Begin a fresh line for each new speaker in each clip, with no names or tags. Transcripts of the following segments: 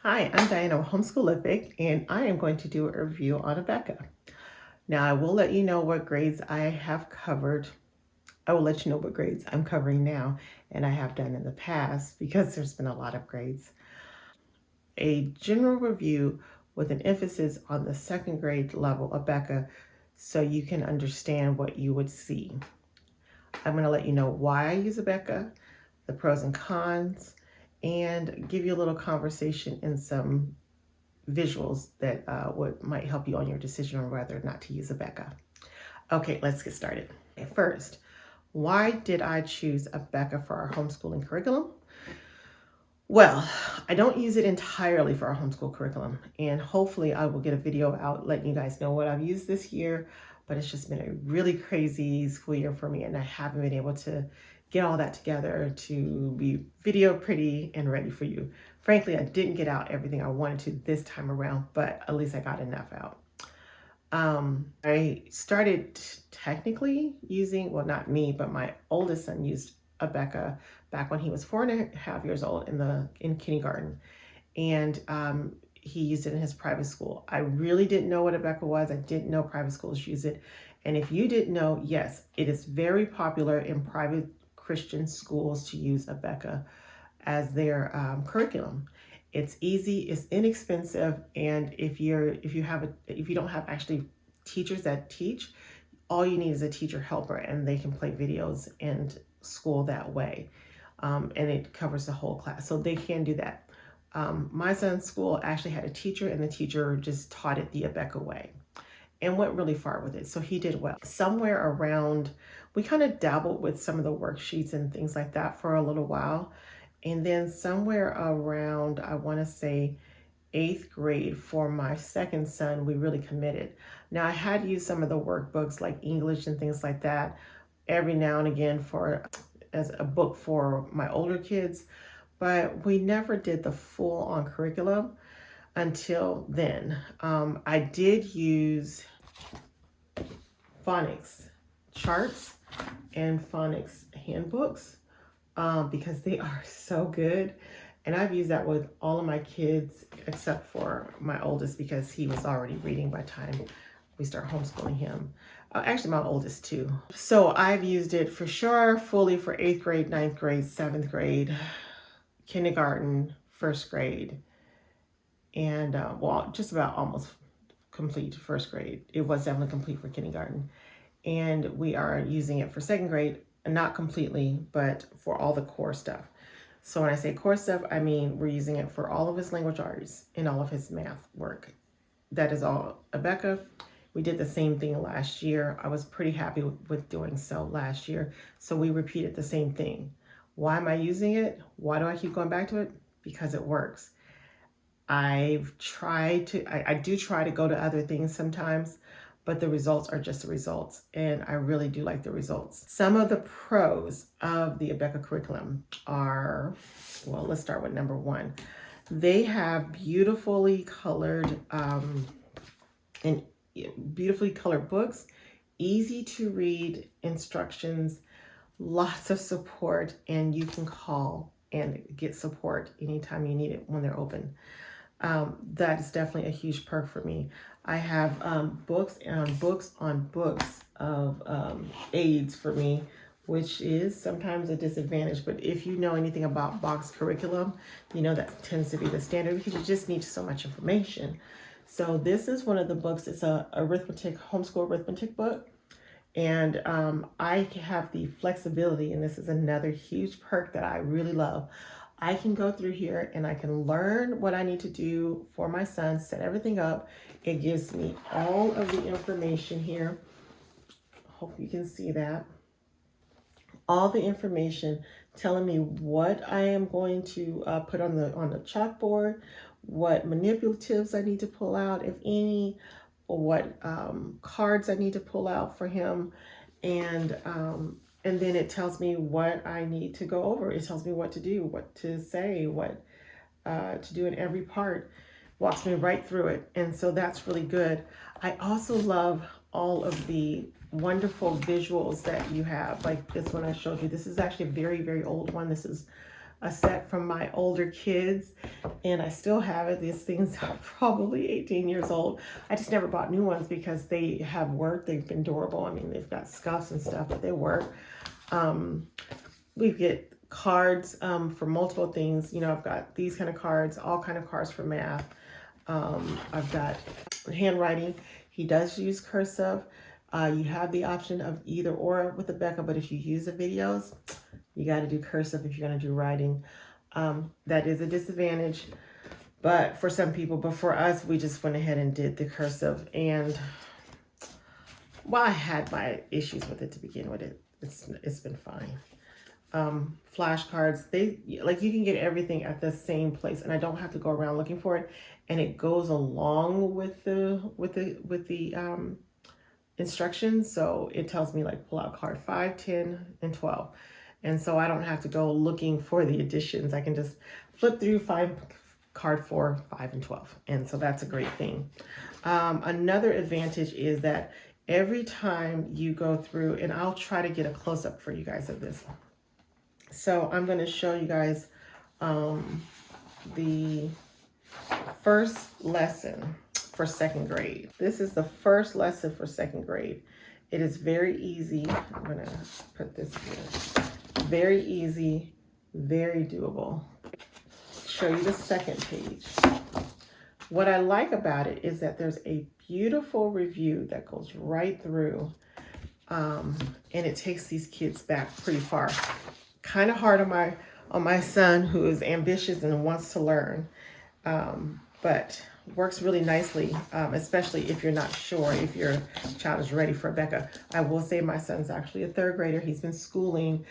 Hi, I'm Diana with Homeschoolific, and I am going to do a review on Abeka. Now, I will let you know what grades I have covered. I will let you know what grades I'm covering now, and I have done in the past because there's been a lot of grades. A general review with an emphasis on the second grade level Abeka so you can understand what you would see. I'm going to let you know why I use Abeka, the pros and cons, and give you a little conversation and some visuals that might help you on your decision on whether or not to use Abeka. Okay, let's get started. First, why did I choose Abeka for our homeschooling curriculum? Well, I don't use it entirely for our homeschool curriculum, and hopefully I will get a video out letting you guys know what I've used this year, but it's just been a really crazy school year for me, and I haven't been able to get all that together to be video pretty and ready for you. Frankly, I didn't get out everything I wanted to this time around, but at least I got enough out. I started technically using, well, not me, but my oldest son used Abeka back when he was 4.5 years old in kindergarten, and he used it in his private school. I really didn't know what Abeka was. I didn't know private schools use it, and if you didn't know, yes, it is very popular in private Christian schools to use Abeka as their curriculum. It's easy, it's inexpensive, and if you don't have actually teachers that teach, all you need is a teacher helper, and they can play videos and school that way, and it covers the whole class, so they can do that. My son's school actually had a teacher, and the teacher just taught it the Abeka way and went really far with it, so he did well. Somewhere around, we kind of dabbled with some of the worksheets and things like that for a little while, and then somewhere around, I want to say 8th grade for my second son, we really committed. Now, I had used some of the workbooks like English and things like that every now and again as a book for my older kids, but we never did the full-on curriculum until then. I did use phonics charts and phonics handbooks because they are so good. And I've used that with all of my kids except for my oldest because he was already reading by the time we start homeschooling him. Actually, my oldest too. So I've used it for sure fully for 8th grade, 9th grade, 7th grade, kindergarten, 1st grade, and well, just about almost complete 1st grade. It was definitely complete for kindergarten. And we are using it for 2nd grade, not completely, but for all the core stuff. So when I say core stuff, I mean we're using it for all of his language arts and all of his math work. That is all Abeka. We did the same thing last year. I was pretty happy with doing so last year. So we repeated the same thing. Why am I using it? Why do I keep going back to it? Because it works. I do try to go to other things sometimes, but the results are just the results, and I really do like the results. Some of the pros of the Abeka curriculum are, well, let's start with number one. They have beautifully colored books, easy to read instructions, lots of support, and you can call and get support anytime you need it when they're open. That is definitely a huge perk for me. I have books on books on books of aids for me, which is sometimes a disadvantage. But if you know anything about box curriculum, you know that tends to be the standard because you just need so much information. So this is one of the books. It's a homeschool arithmetic book. And I have the flexibility, and this is another huge perk that I really love. I can go through here and I can learn what I need to do for my son, set everything up. It gives me all of the information here. Hope you can see that. All the information telling me what I am going to put on the chalkboard, what manipulatives I need to pull out, if any, or what cards I need to pull out for him, and then it tells me what I need to go over. It tells me what to do, what to say, what to do in every part. Walks me right through it, and so that's really good. I also love all of the wonderful visuals that you have, like this one I showed you. This is actually a very, very old one. This is a set from my older kids, and I still have it. These things are probably 18 years old. I just never bought new ones because they have worked. They've been durable. I mean, they've got scuffs and stuff, but they work. We get cards for multiple things. You know, I've got these kind of cards, all kind of cards for math. I've got handwriting. He does use cursive. You have the option of either or with Abeka, but if you use the videos, you got to do cursive if you're going to do writing. That is a disadvantage, but for some people, but for us, we just went ahead and did the cursive. And well, I had my issues with it to begin with. It's been fine. Flashcards, you can get everything at the same place, and I don't have to go around looking for it, and it goes along with the instructions. So it tells me like pull out card 5, 10, and 12, and so I don't have to go looking for the additions. I can just flip through, find card 4, 5, and 12, and so that's a great thing. Another advantage is that every time you go through, and I'll try to get a close-up for you guys of this. So I'm going to show you guys the first lesson for 2nd grade. This is the first lesson for 2nd grade. It is very easy. I'm going to put this here. Very easy, very doable. Show you the 2nd page. What I like about it is that there's a beautiful review that goes right through, and it takes these kids back pretty far. Kind of hard on my son, who is ambitious and wants to learn, but works really nicely, especially if you're not sure if your child is ready for Abeka. I will say my son's actually a 3rd grader. He's been schooling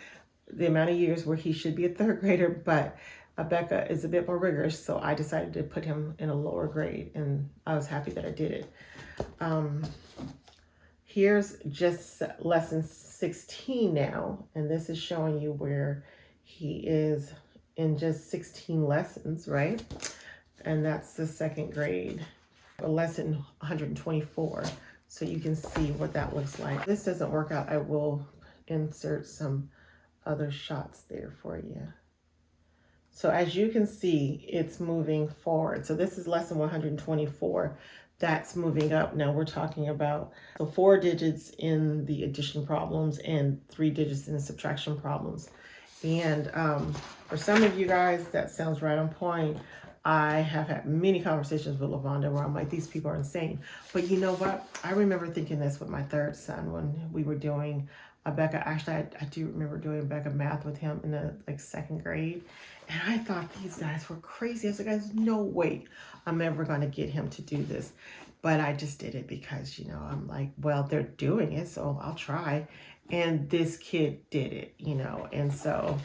the amount of years where he should be a 3rd grader, but Abeka is a bit more rigorous, so I decided to put him in a lower grade, and I was happy that I did it. Here's just lesson 16 now, and this is showing you where he is in just 16 lessons, right? And that's the 2nd grade, lesson 124. So you can see what that looks like. If this doesn't work out, I will insert some other shots there for you. So as you can see, it's moving forward. So this is lesson 124. That's moving up. Now we're talking about 4 digits in the addition problems and 3 digits in the subtraction problems. And for some of you guys, that sounds right on point. I have had many conversations with LaVonda where I'm like, these people are insane. But you know what? I remember thinking this with my 3rd son when we were doing Abeka. Actually, I do remember doing Abeka math with him in the 2nd grade. And I thought these guys were crazy. I was like, guys, no way I'm ever going to get him to do this. But I just did it because, you know, I'm like, well, they're doing it, so I'll try. And this kid did it, you know. And so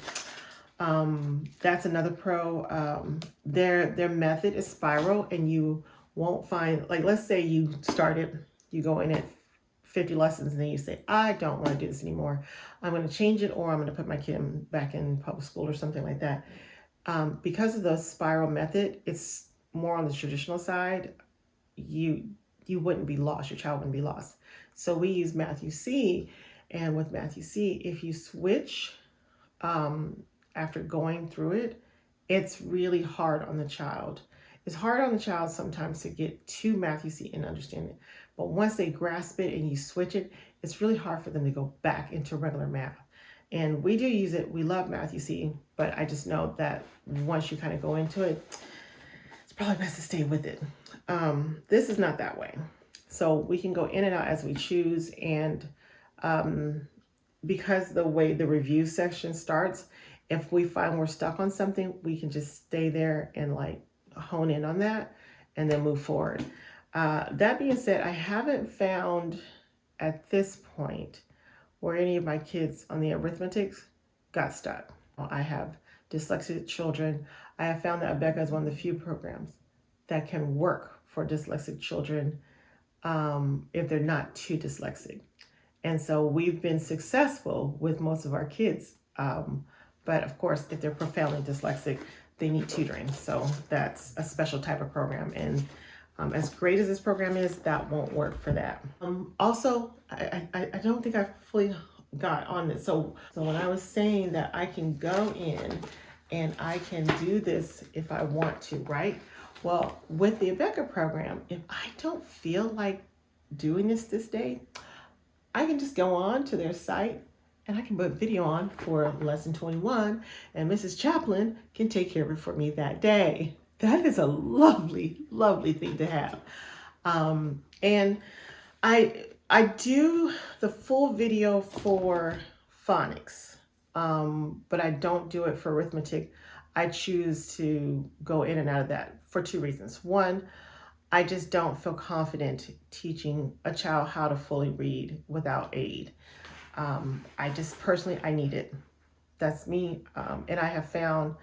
that's another pro. Their method is spiral, and you won't find, like, let's say you go in at 50 lessons, and then you say, I don't want to do this anymore. I'm going to change it, or I'm going to put my kid back in public school or something like that. Because of the spiral method, it's more on the traditional side. You wouldn't be lost. Your child wouldn't be lost. So we use Matthew C, and with Matthew C, if you switch after going through it, it's really hard on the child. It's hard on the child sometimes to get to Matthew C and understand it. But once they grasp it and you switch it, it's really hard for them to go back into regular math. And we do use it. We love Matthew C, but I just know that once you kind of go into it, it's probably best to stay with it. This is not that way. So we can go in and out as we choose. And because the way the review section starts, if we find we're stuck on something, we can just stay there and like hone in on that and then move forward. That being said, I haven't found at this point where any of my kids on the arithmetic got stuck. I have dyslexic children. I have found that Abeka is one of the few programs that can work for dyslexic children if they're not too dyslexic. And so we've been successful with most of our kids. But of course, if they're profoundly dyslexic, they need tutoring. So that's a special type of program. And as great as this program is, that won't work for that. Also, I don't think I fully got on this. So when I was saying that I can go in and I can do this if I want to, right? Well, with the Abeka program, if I don't feel like doing this day, I can just go on to their site and I can put video on for lesson 21, and Mrs. Chaplin can take care of it for me that day. That is a lovely, lovely thing to have. And I do the full video for phonics, but I don't do it for arithmetic. I choose to go in and out of that for two reasons. One, I just don't feel confident teaching a child how to fully read without aid. I just personally, I need it. That's me. And I have found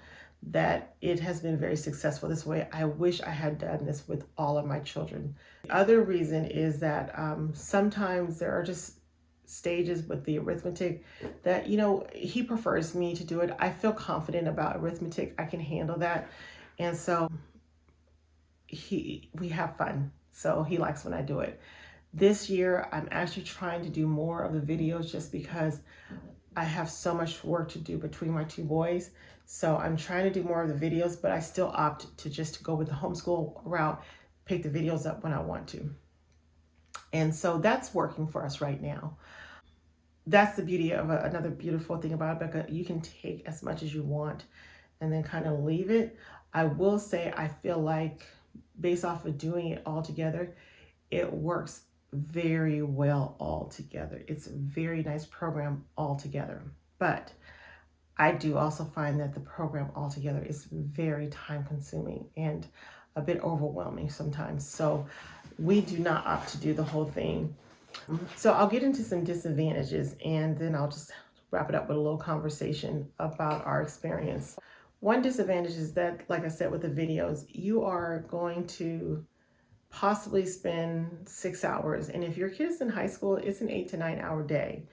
that it has been very successful this way. I wish I had done this with all of my children. The other reason is that sometimes there are just stages with the arithmetic that, he prefers me to do it. I feel confident about arithmetic. I can handle that. And so we have fun. So he likes when I do it. This year, I'm actually trying to do more of the videos just because I have so much work to do between my two boys. So I'm trying to do more of the videos, but I still opt to just go with the homeschool route, pick the videos up when I want to. And so that's working for us right now. That's the beauty of another beautiful thing about Abeka. You can take as much as you want and then kind of leave it. I will say, I feel like based off of doing it all together, it works very well all together. It's a very nice program all together. But I do also find that the program altogether is very time consuming and a bit overwhelming sometimes. So we do not opt to do the whole thing. So I'll get into some disadvantages and then I'll just wrap it up with a little conversation about our experience. One disadvantage is that, like I said, with the videos, you are going to possibly spend 6 hours. And if your kid is in high school, it's an 8 to 9 hour day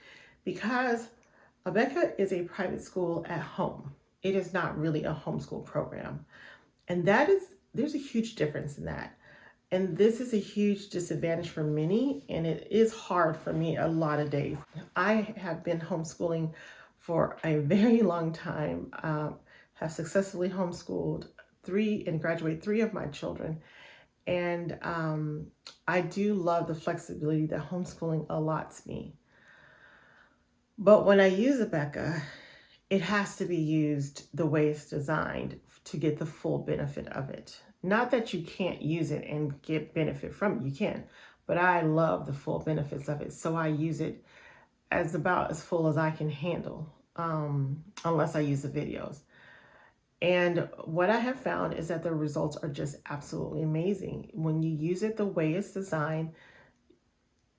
because Abeka is a private school at home. It is not really a homeschool program. And there's a huge difference in that. And this is a huge disadvantage for many, and it is hard for me a lot of days. I have been homeschooling for a very long time, have successfully homeschooled graduated 3 of my children. And I do love the flexibility that homeschooling allots me. But when I use Abeka, it has to be used the way it's designed to get the full benefit of it. Not that you can't use it and get benefit from it, you can, but I love the full benefits of it. So I use it about as full as I can handle, unless I use the videos. And what I have found is that the results are just absolutely amazing. When you use it the way it's designed,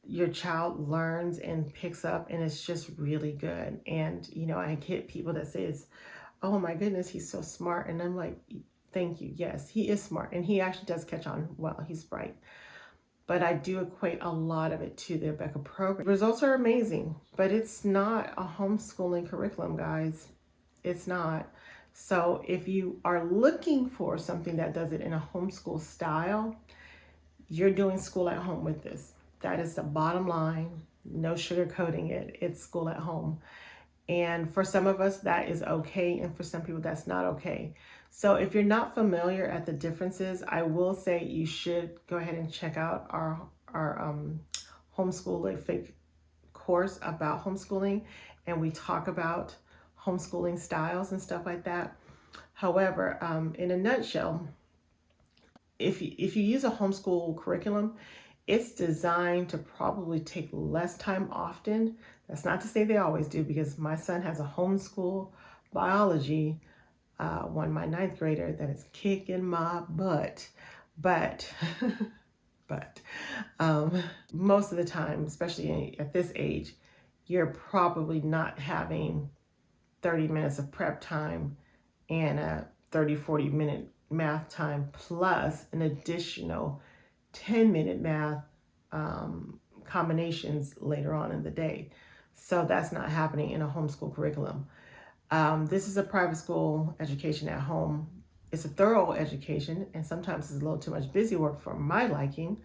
your child learns and picks up, and it's just really good. And, I get people that say, oh my goodness, he's so smart. And I'm like, thank you. Yes, he is smart. And he actually does catch on well. He's bright. But I do equate a lot of it to the Abeka program. Results are amazing, but it's not a homeschooling curriculum, guys. It's not. So if you are looking for something that does it in a homeschool style, you're doing school at home with this. That is the bottom line. No sugarcoating it. It's school at home. And for some of us, that is okay. And for some people, that's not okay. So if you're not familiar at the differences, I will say you should go ahead and check out our Homeschoolific course about homeschooling. And we talk about homeschooling styles and stuff like that. However, in a nutshell, if you use a homeschool curriculum, it's designed to probably take less time often. That's not to say they always do, because my son has a homeschool biology one, my 9th grader, that is kicking my butt. But most of the time, especially at this age, you're probably not having 30 minutes of prep time and a 30-40 minute math time plus an additional 10-minute math combinations later on in the day. So that's not happening in a homeschool curriculum. This is a private school education at home. It's a thorough education, and sometimes it's a little too much busy work for my liking,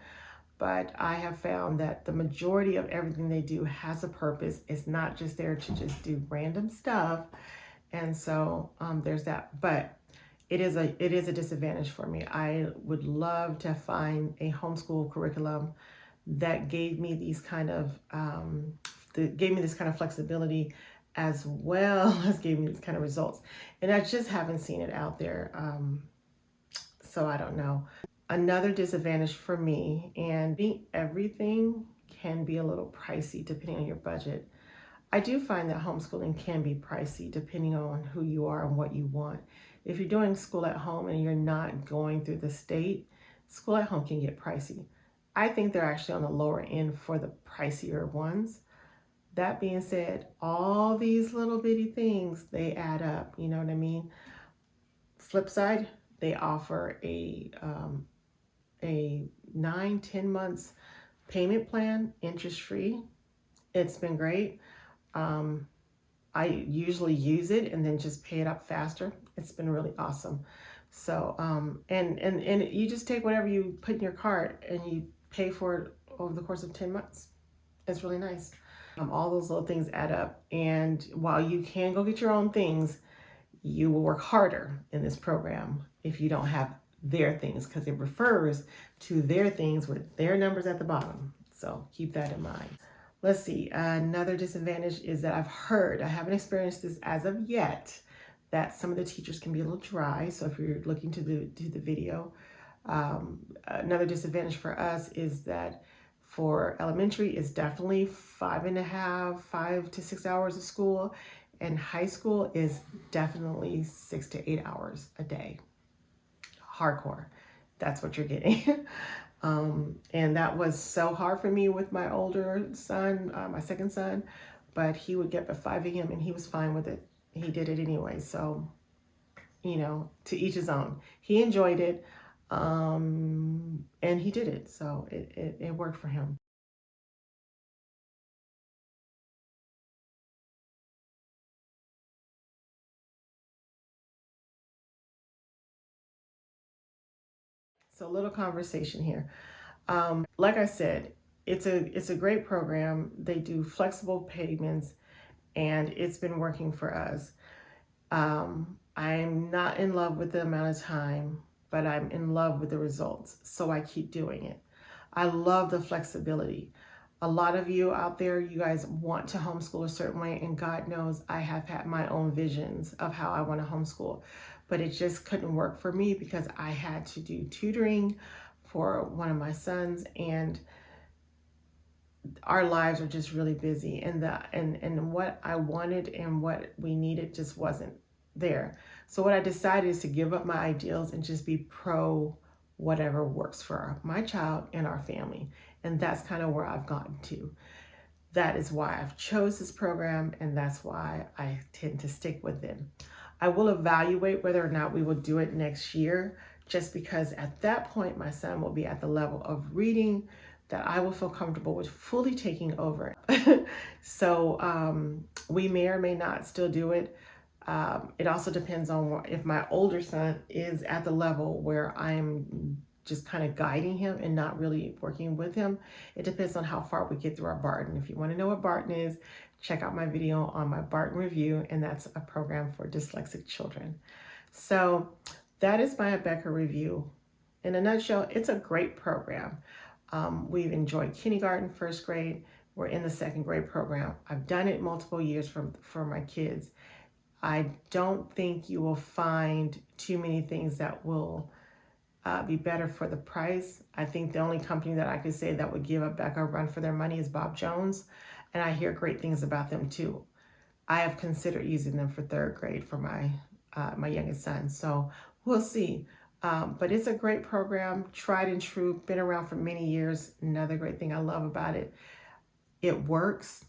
but I have found that the majority of everything they do has a purpose. It's not just there to just do random stuff. And so there's that. But it is a disadvantage for me. I would love to find a homeschool curriculum that gave me these kind of gave me this kind of flexibility, as well as gave me these kind of results. And I just haven't seen it out there. So I don't know. Another disadvantage for me, and everything can be a little pricey depending on your budget. I do find that homeschooling can be pricey depending on who you are and what you want. If you're doing school at home and you're not going through the state, school at home can get pricey. I think they're actually on the lower end for the pricier ones. That being said, all these little bitty things, they add up, you know what I mean? Flip side, they offer a 9-10 months payment plan, interest free. It's been great. I usually use it and then just pay it up faster. It's been really awesome. So and you just take whatever you put in your cart and you pay for it over the course of 10 months. It's really nice. All those little things add up, and while you can go get your own things, you will work harder in this program if you don't have their things, because it refers to their things with their numbers at the bottom. So keep that in mind. Let's see, another disadvantage is that I've heard, I haven't experienced this as of yet, that some of the teachers can be a little dry. So if you're looking to do the video, another disadvantage for us is that for elementary is definitely 5 to 6 hours of school, and high school is definitely 6 to 8 hours a day. Hardcore. That's what you're getting. And that was so hard for me with my older son, my second son, but he would get up at 5 a.m. and he was fine with it. He did it anyway. So, you know, to each his own. He enjoyed it, and he did it. So it worked for him. So a little conversation here. Like I said, it's a great program. They do flexible payments, and it's been working for us. I'm not in love with the amount of time, but I'm in love with the results. So I keep doing it. I love the flexibility. A lot of you out there, you guys want to homeschool a certain way, and God knows I have had my own visions of how I want to homeschool, but it just couldn't work for me because I had to do tutoring for one of my sons, and our lives are just really busy, and what I wanted and what we needed just wasn't there. So what I decided is to give up my ideals and just be pro whatever works for my child and our family. And that's kind of where I've gotten to. That is why I've chose this program, and that's why I tend to stick with it. I will evaluate whether or not we will do it next year, just because at that point my son will be at the level of reading that I will feel comfortable with fully taking over. So we may or may not still do it. It also depends on if my older son is at the level where I'm just kind of guiding him and not really working with him. It depends on how far we get through our Barton. If you want to know what Barton is, check out my video on my Barton review, and that's a program for dyslexic children. So that is my Abeka review. In a nutshell, it's a great program. We've enjoyed kindergarten, first grade. We're in the second grade program. I've done it multiple years for my kids. I don't think you will find too many things that will be better for the price. I think the only company that I could say that would give Abeka a run for their money is Bob Jones, and I hear great things about them too. I have considered using them for third grade for my my youngest son, so we'll see. But it's a great program, tried and true, been around for many years. Another great thing I love about it, it works,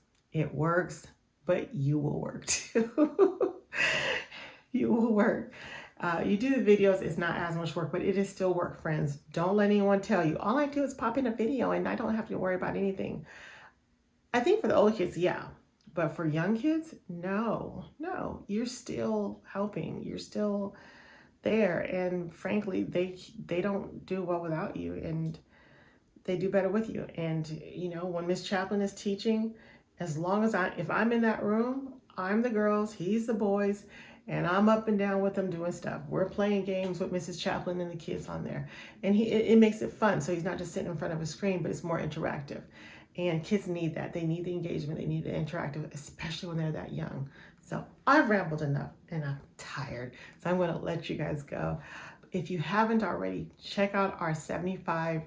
but you will work too. You will work. You do the videos, it's not as much work, but it is still work, friends. Don't let anyone tell you, all I do is pop in a video and I don't have to worry about anything. I think for the older kids, yeah. But for young kids, no, you're still helping. You're still there. And frankly, they don't do well without you, and they do better with you. And you know, when Miss Chaplin is teaching, as long as if I'm in that room, I'm the girls, he's the boys, and I'm up and down with them doing stuff. We're playing games with Mrs. Chaplin and the kids on there, and it makes it fun. So he's not just sitting in front of a screen, but it's more interactive. And kids need that. They need the engagement. They need the interactive, especially when they're that young. So I've rambled enough and I'm tired. So I'm going to let you guys go. If you haven't already, check out our 75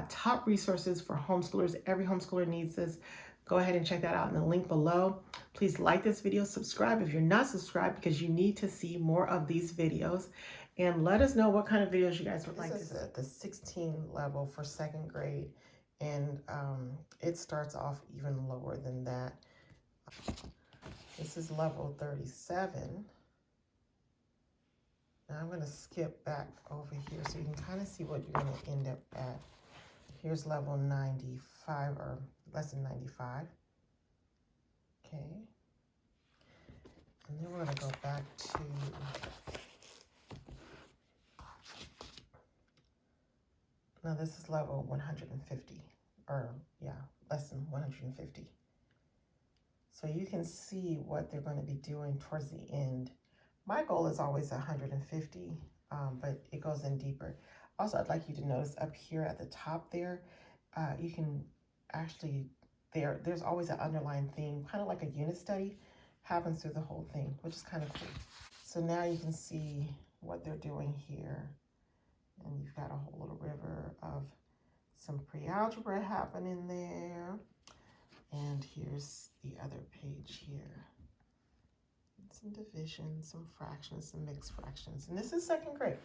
top resources for homeschoolers. Every homeschooler needs this. Go ahead and check that out in the link below. Please like this video, subscribe if you're not subscribed, because you need to see more of these videos. And let us know what kind of videos you guys would like to see. This is at the 16 level for 2nd grade. And it starts off even lower than that. This is level 37. Now I'm going to skip back over here so you can kind of see what you're going to end up at. Here's level 95 or less than 95. Okay. And then we're going to go back to now this is level 150, or yeah, less than 150. So you can see what they're going to be doing towards the end. My goal is always 150, but it goes in deeper. Also, I'd like you to notice up here at the top there, you can actually, there's always an underlying theme, kind of like a unit study, happens through the whole thing, which is kind of cool. So now you can see what they're doing here. And you've got a whole little river of some pre-algebra happening there. And here's the other page here. Some division, some fractions, some mixed fractions. And this is 2nd grade.